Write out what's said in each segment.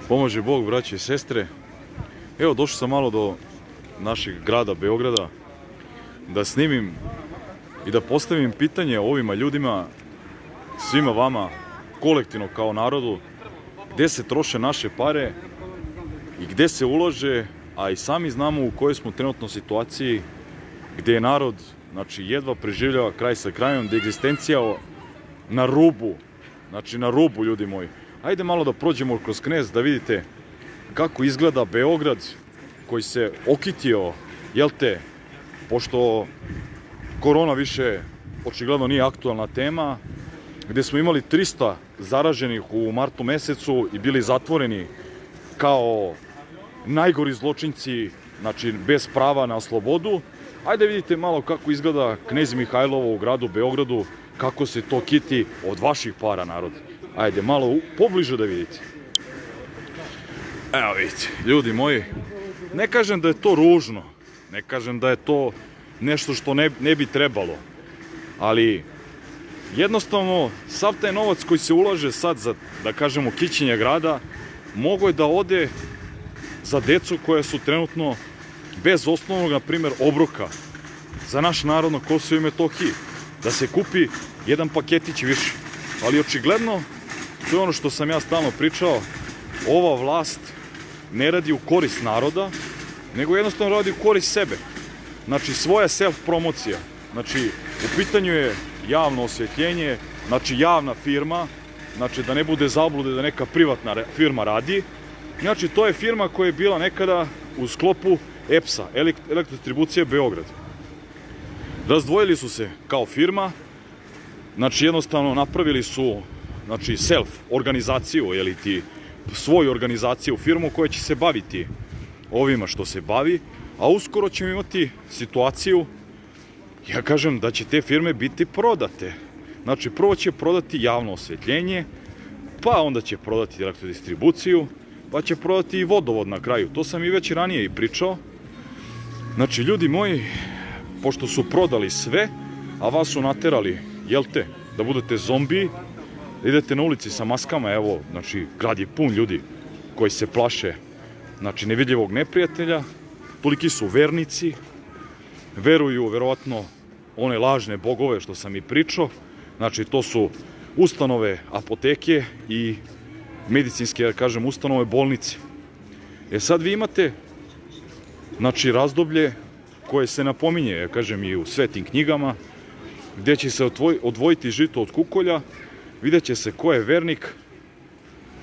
Pomaže Bog, braće i sestre. Evo, došao sam malo do našeg grada Beograda da snimim i da postavim pitanje ovima ljudima, svima vama, kolektivno kao narodu, gde se troše naše pare i gde se ulože, a i sami znamo u kojoj smo trenutno situaciji, gde je narod, znači, jedva preživljava kraj sa krajem, gde je egzistencija na rubu, znači na rubu, ljudi moji. Ajde malo da prođemo kroz Knez, da vidite kako izgleda Beograd koji se okitio, jel te, pošto korona više očigledno nije aktualna tema, gde smo imali 300 zaraženih u martu mesecu i bili zatvoreni kao najgori zločinci, znači bez prava na slobodu. Ajde vidite malo kako izgleda Knez Mihajlovo u gradu Beogradu, kako se to kiti od vaših para, narod. Ajde malo pobliže da vidite. Evo vidite, ljudi moji, ne kažem da je to ružno, ne kažem da je to nešto što ne bi trebalo, ali jednostavno sav taj novac koji se ulaže sad za, da kažemo, kićenje grada, mogo je da ode za decu koja su trenutno bez osnovnog, na primjer, obroka za naš narod na Kosovu i Metohiji, da se kupi jedan paketić više. Ali očigledno, to je ono što sam ja stalno pričao, ova vlast ne radi u korist naroda, nego jednostavno radi u korist sebe. Znači, svoja self-promocija. Znači, u pitanju je javno osvetljenje, znači javna firma, znači da ne bude zablude da neka privatna firma radi. Znači, to je firma koja je bila nekada u sklopu EPS-a, Elektrodistribucije Beograd. Razdvojili su se kao firma, znači jednostavno napravili su, znači, self-organizaciju, jeli ti, svoju organizaciju, firmu koja će se baviti ovima što se bavi, a uskoro ćemo imati situaciju, ja kažem, da će te firme biti prodate. Znači, prvo će prodati javno osvetljenje, pa onda će prodati elektrodistribuciju, pa će prodati i vodovod na kraju. To sam i već ranije i pričao. Znači, ljudi moji, pošto su prodali sve, a vas su naterali, jel te, da budete zombiji, da idete na ulici sa maskama, evo, znači, grad je pun ljudi koji se plaše, znači, nevidljivog neprijatelja, toliki su vernici, veruju, verovatno, one lažne bogove što sam i pričao, znači, to su ustanove, apoteke i medicinske, ja kažem, ustanove, bolnice. Sad vi imate, znači, razdoblje koje se napominje, ja kažem, i u svetim knjigama, gde će se odvojiti žito od kukolja, vidjet će se ko je vernik,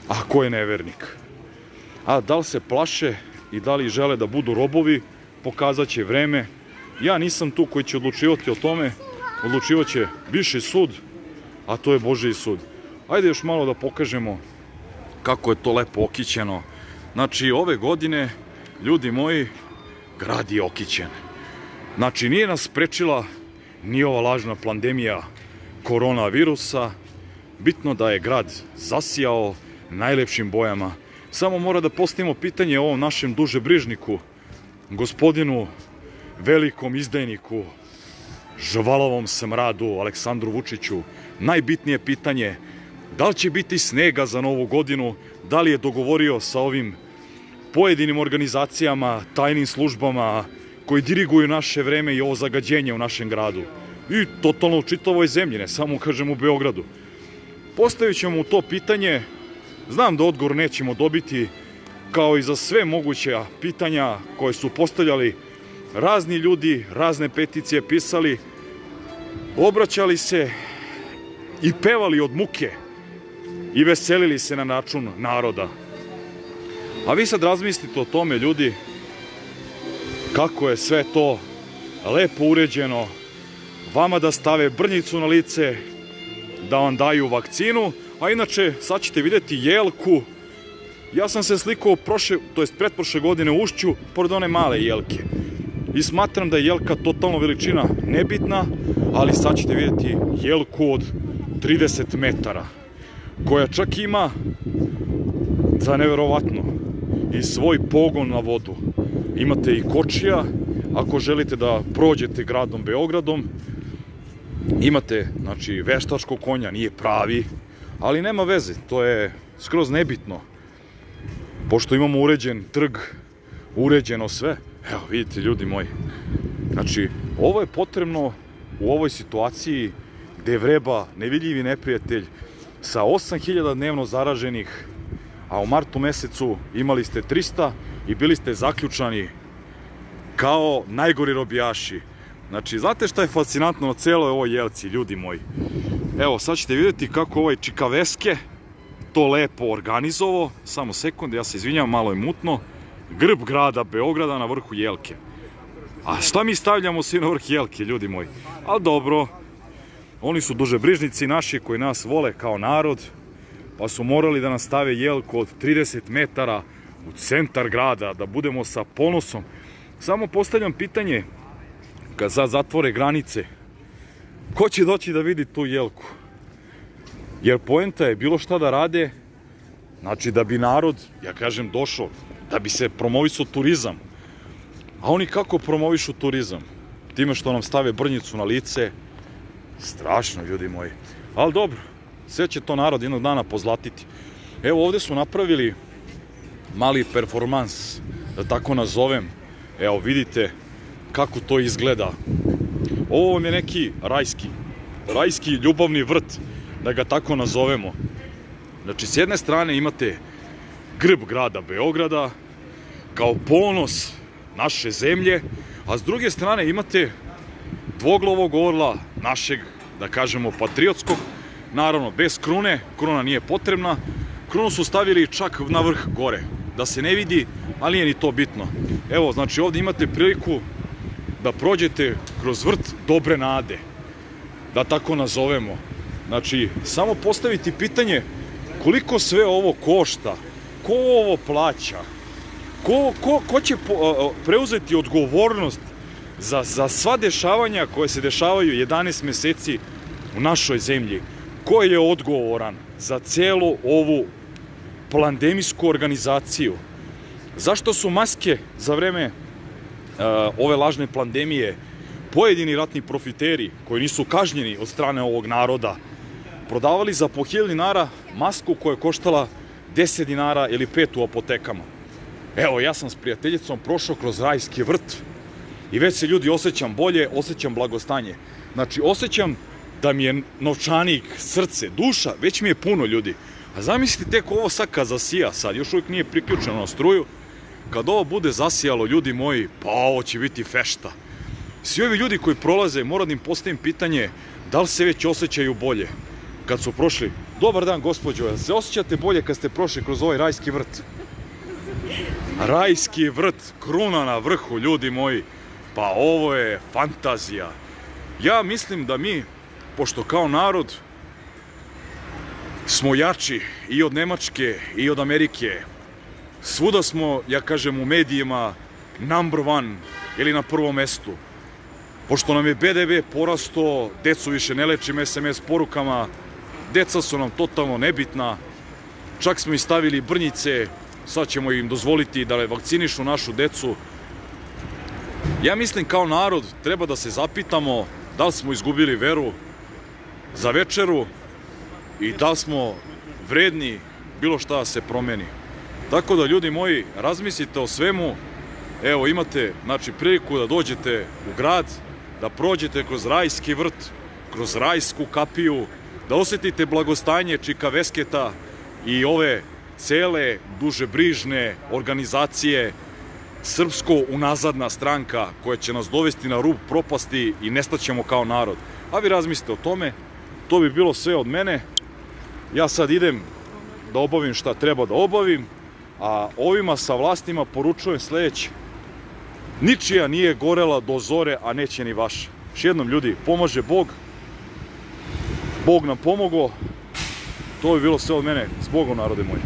a ko je nevernik. A da li se plaše i da li žele da budu robovi, pokazat će vreme. Ja nisam tu koji će odlučivati o tome, odlučivat će viši sud, a to je Božji sud. Ajde još malo da pokažemo kako je to lepo okićeno. Znači, ove godine, ljudi moji, grad je okićen. Znači, nije nas sprečila ni ova lažna pandemija koronavirusa. Bitno da je grad zasijao najlepšim bojama. Samo mora da postavimo pitanje ovom našem dužebrižniku, gospodinu velikom izdajniku, žvalovom smradu Aleksandru Vučiću. Najbitnije pitanje, da li će biti snega za novu godinu, da li je dogovorio sa ovim pojedinim organizacijama, tajnim službama koji diriguju naše vreme i ovo zagađenje u našem gradu. I totalno u čitavoj zemlji, ne samo, kažem, u Beogradu. Postavit ćemo mu to pitanje, znam da odgovor nećemo dobiti, kao i za sve moguće pitanja koje su postavljali razni ljudi, razne peticije pisali, obraćali se i pevali od muke i veselili se na račun naroda. A vi sad razmislite o tome, ljudi, kako je sve to lepo uređeno, vama da stave brnjicu na lice, da vam daju vakcinu, a inače sad ćete vidjeti jelku. Ja sam se slikao pretprošle godine u Ušću, pored one male jelke. I smatram da je jelka totalno veličina nebitna, ali sad ćete vidjeti jelku od 30 metara, koja čak ima, za neverovatno, i svoj pogon na vodu. Imate i kočija, ako želite da prođete gradom Beogradom. Imate, znači, veštačkog konja, nije pravi, ali nema veze, to je skroz nebitno. pošto imamo uređen trg, uređeno sve, evo vidite ljudi moji, znači ovo je potrebno u ovoj situaciji gde vreba nevidljivi neprijatelj sa 8000 dnevno zaraženih, a u martu mesecu imali ste 300 i bili ste zaključani kao najgori robijaši. Znači, znate šta je fascinantno na celoj ovoj Jelci, ljudi moji? Evo, sad ćete vidjeti kako ovaj Čikaveske to lepo organizovao. Samo sekund, ja se izvinjam, malo je mutno. Grb grada Beograda na vrhu Jelke. A šta mi stavljamo svi na vrh Jelke, ljudi moji? Ali dobro, oni su dužebrižnici naši koji nas vole kao narod, pa su morali da nas stave Jelku od 30 metara u centar grada, da budemo sa ponosom. Samo postavljam pitanje, kad sad zatvore granice, ko će doći da vidi tu Jelku? Jer poenta je bilo šta da rade, znači da bi narod, ja kažem, došao, da bi se promovisao turizam. A oni kako promovišu turizam? Time što nam stave brnjicu na lice, strašno, ljudi moji. Ali dobro, sve će to narod jednog dana pozlatiti. Evo ovde su napravili mali performans, da tako nazovem. Evo vidite kako to izgleda. Ovo vam je neki rajski ljubavni vrt, da ga tako nazovemo. Znači, s jedne strane imate grb grada Beograda kao ponos naše zemlje, a s druge strane imate dvoglavog orla našeg, da kažemo, patriotskog, naravno bez krune, kruna nije potrebna, krunu su stavili čak na vrh gore, da se ne vidi, ali nije ni to bitno. Evo, znači ovdje imate priliku da prođete kroz vrt dobre nade, da tako nazovemo. Znači, samo postaviti pitanje koliko sve ovo košta, ko ovo plaća, ko će preuzeti odgovornost za sva dešavanja koje se dešavaju 11 meseci u našoj zemlji. Ko je odgovoran za celu ovu pandemijsku organizaciju? Zašto su maske za vreme ove lažne pandemije pojedini ratni profiteri koji nisu kažnjeni od strane ovog naroda prodavali za po 1000 dinara masku koja je koštala 10 dinara ili 5 u apotekama? Evo, ja sam s prijateljicom prošao kroz rajski vrt i već se, ljudi, osjećam bolje, osjećam blagostanje. Znači, osjećam da mi je novčanik, srce, duša, već mi je puno, ljudi. A zamislite tek ovo sad kad zasija, sad još uvijek nije priključeno na struju, kad ovo bude zasijalo, ljudi moji, pa ovo će biti fešta. Svi ovi ljudi koji prolaze, moram da im postavim pitanje, da li se već osjećaju bolje kad su prošli? Dobar dan, gospođo, jel se osjećate bolje kad ste prošli kroz ovaj rajski vrt? Rajski vrt, kruna na vrhu, ljudi moji, pa ovo je fantazija. Ja mislim da mi, pošto kao narod smo jači i od Nemačke i od Amerike, svuda smo, ja kažem, u medijima number one ili na prvom mestu. Pošto nam je BDP porastao, decu više ne lečim SMS porukama, deca su nam totalno nebitna, čak smo i stavili brnjice, sad ćemo im dozvoliti da vakcinišu našu decu. Ja mislim kao narod treba da se zapitamo da li smo izgubili veru za večeru i da li smo vredni bilo šta da se promeni. Tako da, ljudi moji, razmislite o svemu. Evo, imate, znači, priliku da dođete u grad, da prođete kroz rajski vrt, kroz rajsku kapiju, da osjetite blagostanje Čikavesketa i ove cele dužebrižne organizacije, srpsko unazadna stranka koja će nas dovesti na rub propasti i nestaćemo kao narod. A vi razmislite o tome, to bi bilo sve od mene. Ja sad idem da obavim šta treba da obavim, a ovima sa vlastima poručujem sledeće: ničija nije gorela do zore, a neće ni vaša. Još jednom, ljudi, pomaže Bog, Bog nam pomogao. To bi bilo sve od mene. S Bogom, narode moji.